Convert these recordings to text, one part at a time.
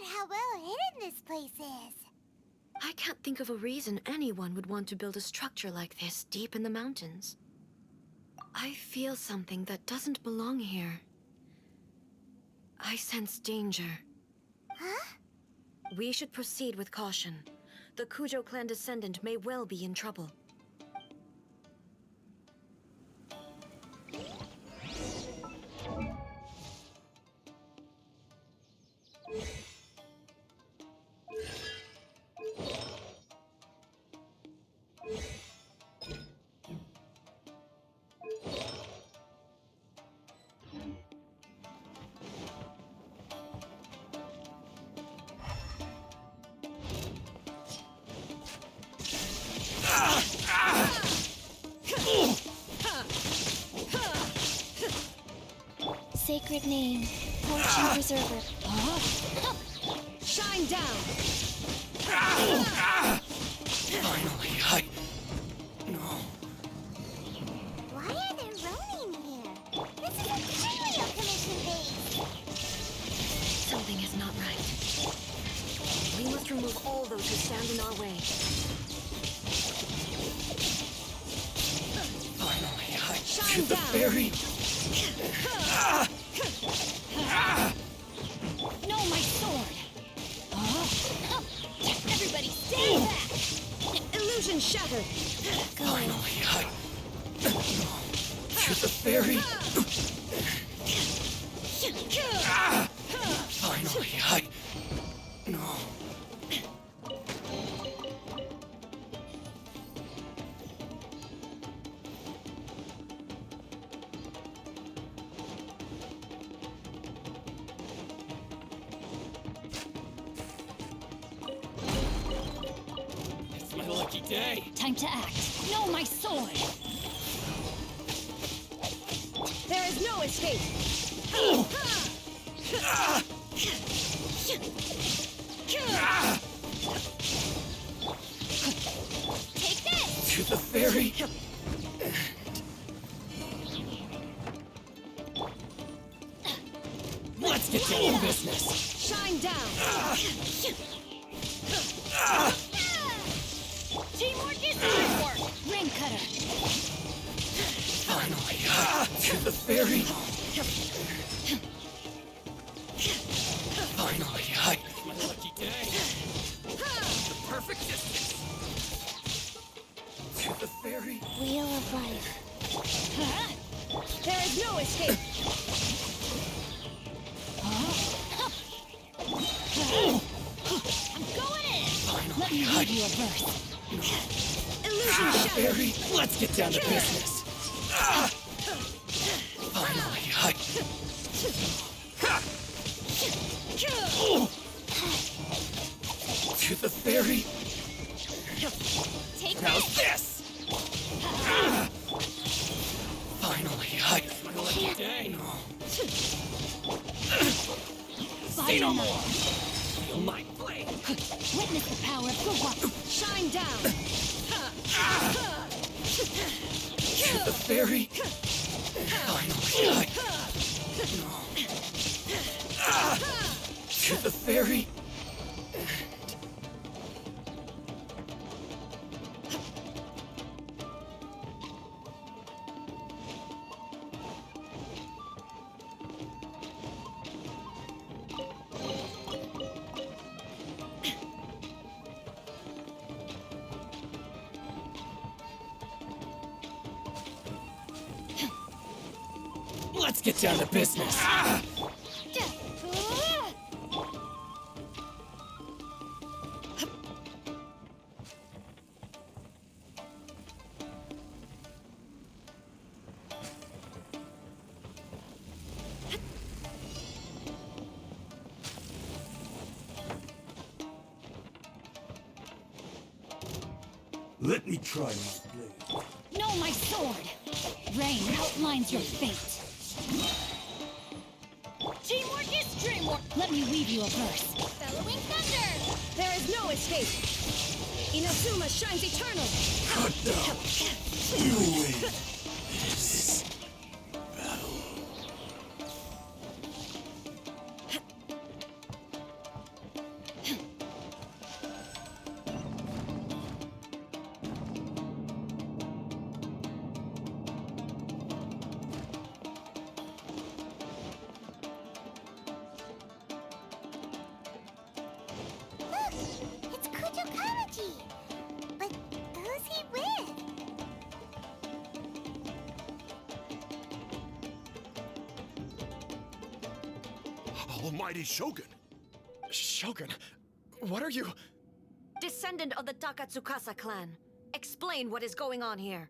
at how well hidden this place is. I can't think of a reason anyone would want to build a structure like this deep in the mountains. I feel something that doesn't belong here. I sense danger. Huh? We should proceed with caution. The Kujo clan descendant may well be in trouble. Sacred name, fortune preserver. Shine down! Finally, No. Why are there Ronin here? This is entirely a commission base. Something is not right. We must remove all those who stand in our way. Finally, Shine to the down. ferry. No, my sword! Everybody stand back! Illusion shattered! Finally, to the ferry. Finally, No. It's my lucky day. Time to act. No, my sword! There is no escape! Take this! To the ferry. Let's get down to business. Shine down! Teamwork is teamwork! Ring cutter! Finally, to the ferry. Finally, my lucky day. The perfect distance. To the ferry. Wheel of life. There is no escape! I'm going in! Finally, Let me read you a verse. Illusion shattered! ferry. Let's get down to business. Finally, to the ferry. Take Now this! this. Finally, my lucky day. Say no more. Feel my blade. Witness the power of the one. Shine down! To the ferry. Finally, to the ferry. Let's get down to business. Let me try my blade. No, my sword! Rain outlines your fate. Teamwork is dreamwork! Let me weave you a verse. Bellowing thunder! There is no escape! Inazuma shines eternal! Cut down. You win. This battle. Almighty Shogun! Shogun, what are you? Descendant of the Takatsukasa clan. Explain what is going on here.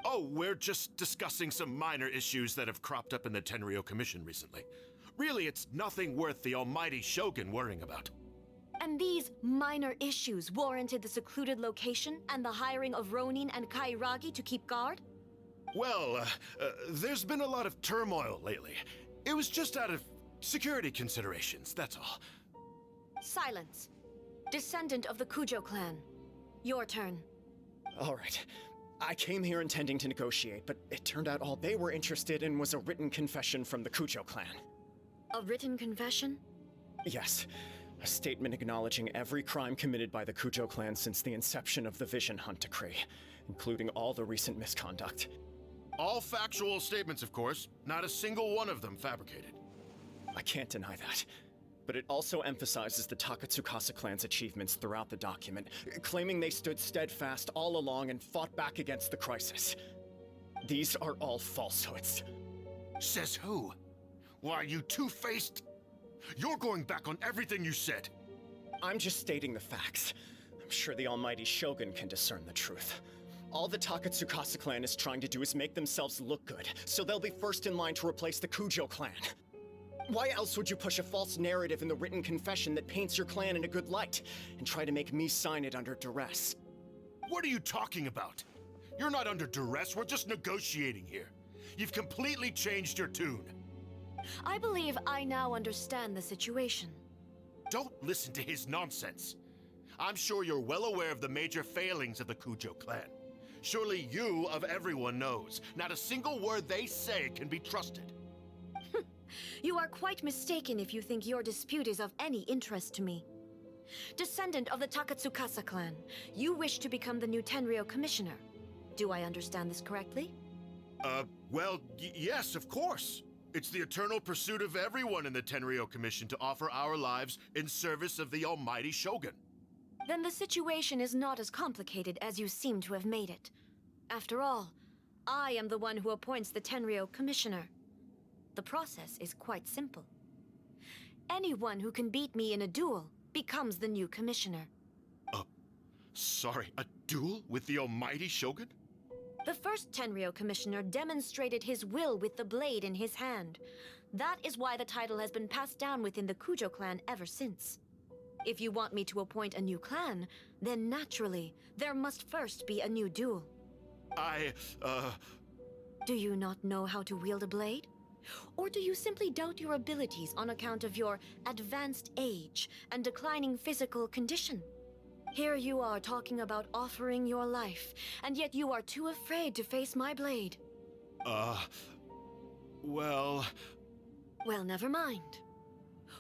Oh, we're just discussing some minor issues that have cropped up in the Tenryou Commission recently. Really, it's nothing worth the Almighty Shogun worrying about. And these minor issues warranted the secluded location and the hiring of Ronin and Kairagi to keep guard? Well, there's been a lot of turmoil lately. It was just out of security considerations, that's all. Silence. Descendant of the Kujo clan. Your turn. All right. I came here intending to negotiate, but it turned out all they were interested in was a written confession from the Kujo clan. A written confession? Yes. A statement acknowledging every crime committed by the Kujo clan since the inception of the Vision Hunt Decree, including all the recent misconduct. All factual statements, of course. Not a single one of them fabricated. I can't deny that. But it also emphasizes the Takatsukasa clan's achievements throughout the document, claiming they stood steadfast all along and fought back against the crisis. These are all falsehoods. Says who? Why, you two-faced... You're going back on everything you said. I'm just stating the facts. I'm sure the Almighty Shogun can discern the truth. All the Takatsukasa clan is trying to do is make themselves look good, so they'll be first in line to replace the Kujo clan. Why else would you push a false narrative in the written confession that paints your clan in a good light, and try to make me sign it under duress? What are you talking about? You're not under duress, we're just negotiating here. You've completely changed your tune. I believe I now understand the situation. Don't listen to his nonsense. I'm sure you're well aware of the major failings of the Kujo clan. Surely you, of everyone, knows. Not a single word they say can be trusted. You are quite mistaken if you think your dispute is of any interest to me. Descendant of the Takatsukasa clan, you wish to become the new Tenryou commissioner. Do I understand this correctly? Well, yes, of course. It's the eternal pursuit of everyone in the Tenryou Commission to offer our lives in service of the Almighty Shogun. Then the situation is not as complicated as you seem to have made it. After all, I am the one who appoints the Tenryou commissioner. The process is quite simple. Anyone who can beat me in a duel becomes the new commissioner. Sorry, a duel with the Almighty Shogun? The first Tenryou commissioner demonstrated his will with the blade in his hand. That is why the title has been passed down within the Kujo clan ever since. If you want me to appoint a new clan, then naturally, there must first be a new duel. Do you not know how to wield a blade? Or do you simply doubt your abilities on account of your advanced age and declining physical condition? Here you are talking about offering your life, and yet you are too afraid to face my blade. Well... Well, never mind.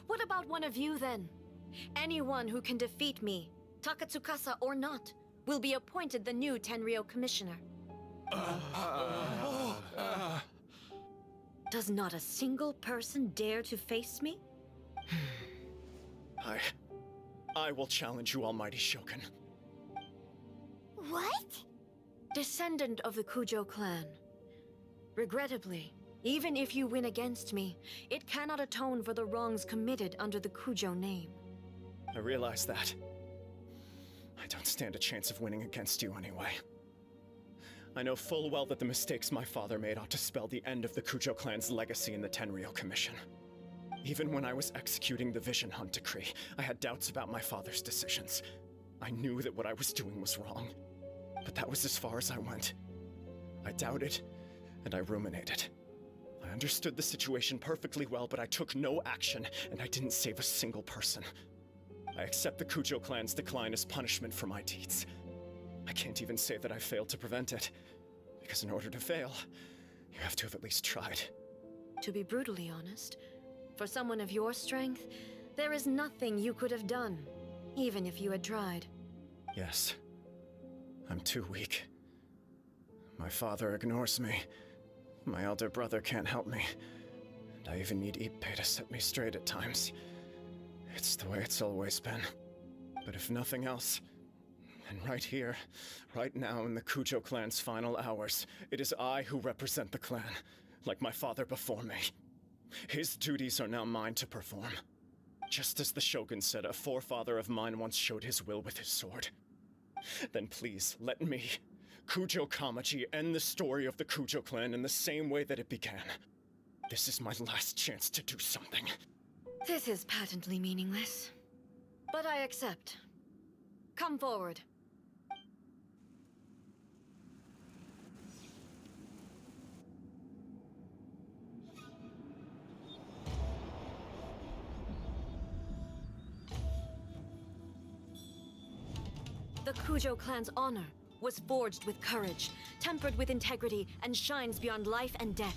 What about one of you, then? Anyone who can defeat me, Takatsukasa or not, will be appointed the new Tenryou commissioner. Does not a single person dare to face me? I will challenge you, Almighty Shogun. What? Descendant of the Kujo clan. Regrettably, even if you win against me, it cannot atone for the wrongs committed under the Kujo name. I realize that. I don't stand a chance of winning against you anyway. I know full well that the mistakes my father made ought to spell the end of the Kujo clan's legacy in the Tenryou Commission. Even when I was executing the Vision Hunt Decree, I had doubts about my father's decisions. I knew that what I was doing was wrong, but that was as far as I went. I doubted, and I ruminated. I understood the situation perfectly well, but I took no action, and I didn't save a single person. I accept the Kujo clan's decline as punishment for my deeds. I can't even say that I failed to prevent it, because in order to fail, you have to have at least tried. To be brutally honest, for someone of your strength, there is nothing you could have done, even if you had tried. Yes. I'm too weak. My father ignores me. My elder brother can't help me. And I even need Ippei to set me straight at times. It's the way it's always been. But if nothing else, then right here, right now in the Kujo clan's final hours, it is I who represent the clan, like my father before me. His duties are now mine to perform. Just as the Shogun said a forefather of mine once showed his will with his sword. Then please, let me, Kujo Kamaji, end the story of the Kujo clan in the same way that it began. This is my last chance to do something. This is patently meaningless. But I accept. Come forward. The Kujo clan's honor was forged with courage, tempered with integrity, and shines beyond life and death.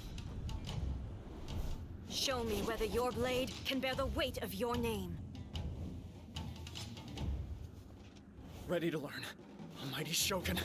Show me whether your blade can bear the weight of your name. Ready to learn, Almighty Shogun.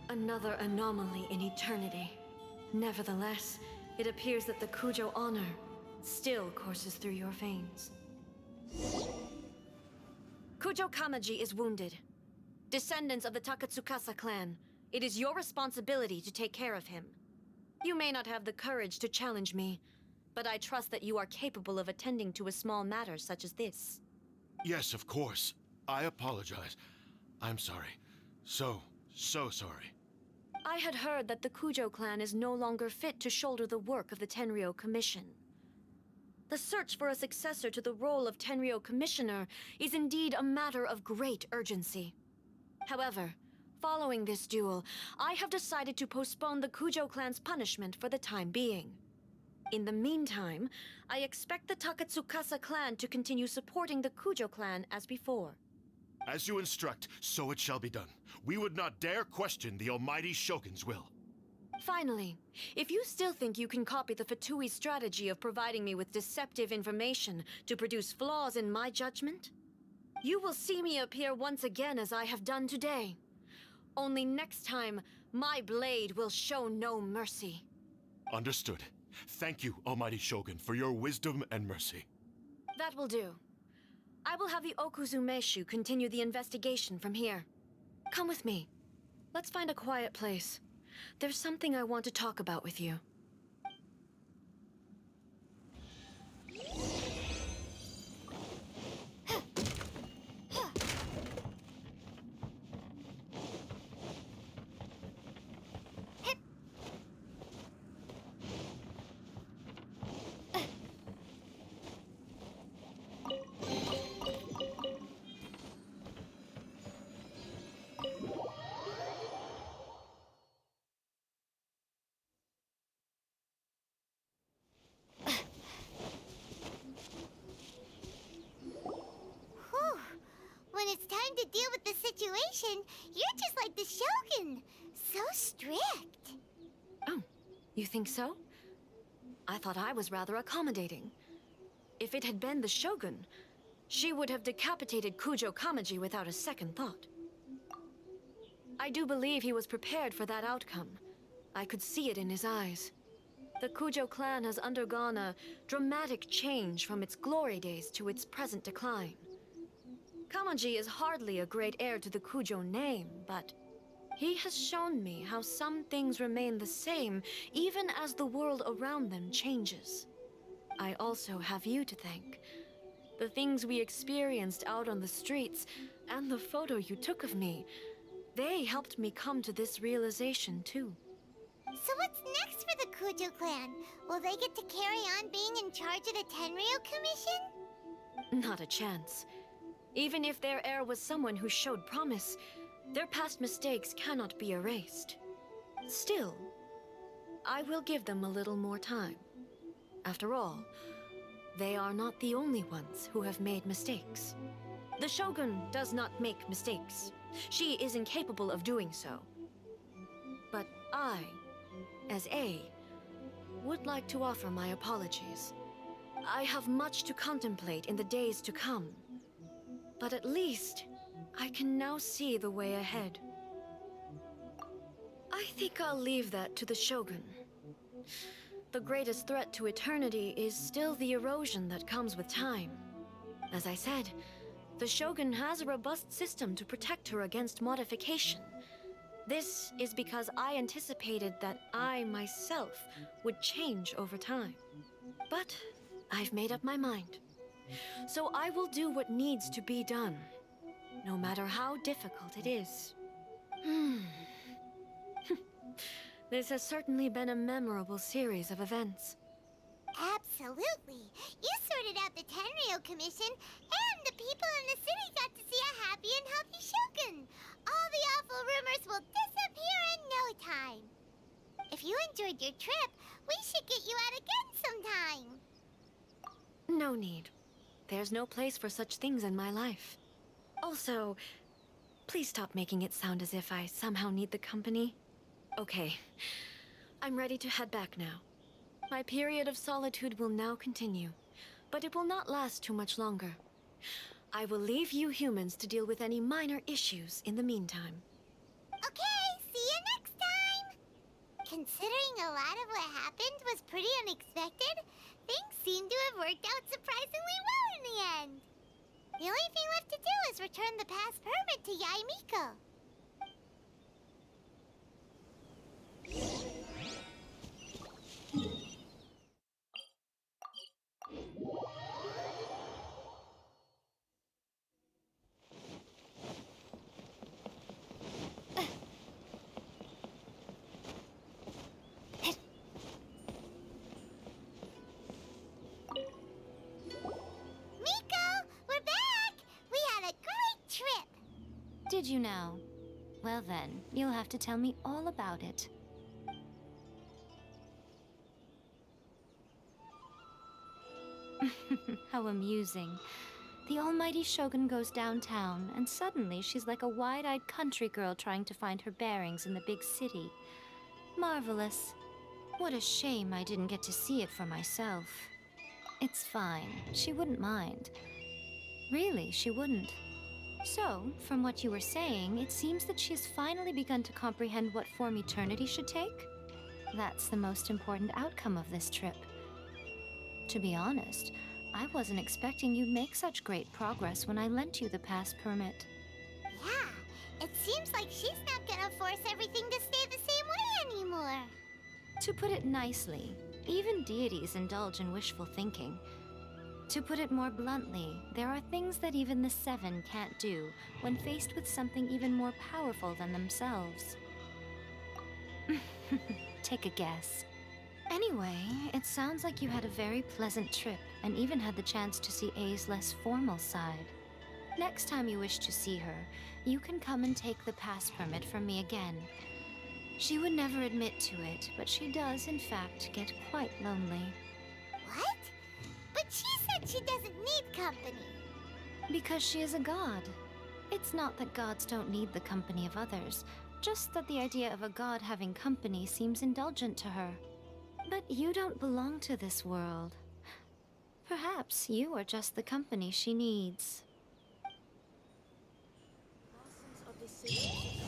Another anomaly in eternity. Nevertheless, it appears that the Kujo honor still courses through your veins. Kujo Kamaji is wounded. Descendants of the Takatsukasa clan, it is your responsibility to take care of him. You may not have the courage to challenge me, but I trust that you are capable of attending to a small matter such as this. Yes, of course. I apologize. I'm sorry. So sorry. I had heard that the Kujo clan is no longer fit to shoulder the work of the Tenryou Commission. The search for a successor to the role of Tenryou Commissioner is indeed a matter of great urgency. However, following this duel, I have decided to postpone the Kujo clan's punishment for the time being. In the meantime, I expect the Takatsukasa clan to continue supporting the Kujo clan as before. As you instruct, so it shall be done. We would not dare question the Almighty Shogun's will. Finally, if you still think you can copy the Fatui strategy of providing me with deceptive information to produce flaws in my judgment, you will see me appear once again as I have done today. Only next time, my blade will show no mercy. Understood. Thank you, Almighty Shogun, for your wisdom and mercy. That will do. I will have the Okuzumeshu continue the investigation from here. Come with me. Let's find a quiet place. There's something I want to talk about with you. When it's time to deal with the situation, you're just like the Shogun. So strict. Oh, you think so? I thought I was rather accommodating. If it had been the Shogun, she would have decapitated Kujo Kamaji without a second thought. I do believe he was prepared for that outcome, I could see it in his eyes. The Kujo clan has undergone a dramatic change from its glory days to its present decline. Kamaji is hardly a great heir to the Kujo name, but he has shown me how some things remain the same even as the world around them changes. I also have you to thank. The things we experienced out on the streets and the photo you took of me, they helped me come to this realization too. So what's next for the Kujo clan? Will they get to carry on being in charge of the Tenryo Commission? Not a chance. Even if their heir was someone who showed promise, their past mistakes cannot be erased. Still, I will give them a little more time. After all, they are not the only ones who have made mistakes. The Shogun does not make mistakes. She is incapable of doing so. But I, as A, would like to offer my apologies. I have much to contemplate in the days to come. But at least, I can now see the way ahead. I think I'll leave that to the Shogun. The greatest threat to eternity is still the erosion that comes with time. As I said, the Shogun has a robust system to protect her against modification. This is because I anticipated that I myself would change over time. But I've made up my mind. So I will do what needs to be done, no matter how difficult it is. This has certainly been a memorable series of events. Absolutely. You sorted out the Tenryo Commission, and the people in the city got to see a happy and healthy Shogun. All the awful rumors will disappear in no time. If you enjoyed your trip, we should get you out again sometime. No need. There's no place for such things in my life. Also, please stop making it sound as if I somehow need the company. Okay, I'm ready to head back now. My period of solitude will now continue, but it will not last too much longer. I will leave you humans to deal with any minor issues in the meantime. Okay, see you next time! Considering a lot of what happened was pretty unexpected, things seem to have worked out surprisingly well in the end. The only thing left to do is return the pass permit to Yae Miko. Did you know? Well then, you'll have to tell me all about it. How amusing. The almighty Shogun goes downtown, and suddenly she's like a wide-eyed country girl trying to find her bearings in the big city. Marvelous. What a shame I didn't get to see it for myself. It's fine. She wouldn't mind. Really, she wouldn't. So, from what you were saying, it seems that she has finally begun to comprehend what form eternity should take? That's the most important outcome of this trip. To be honest, I wasn't expecting you'd make such great progress when I lent you the pass permit. Yeah, it seems like she's not gonna force everything to stay the same way anymore. To put it nicely, even deities indulge in wishful thinking. To put it more bluntly, there are things that even the Seven can't do when faced with something even more powerful than themselves. Take a guess. Anyway, it sounds like you had a very pleasant trip and even had the chance to see A's less formal side. Next time you wish to see her, you can come and take the pass permit from me again. She would never admit to it, but she does, in fact, get quite lonely. What? But she said she doesn't need company. Because she is a god. It's not that gods don't need the company of others, just that the idea of a god having company seems indulgent to her. But you don't belong to this world. Perhaps you are just the company she needs. Essence of the city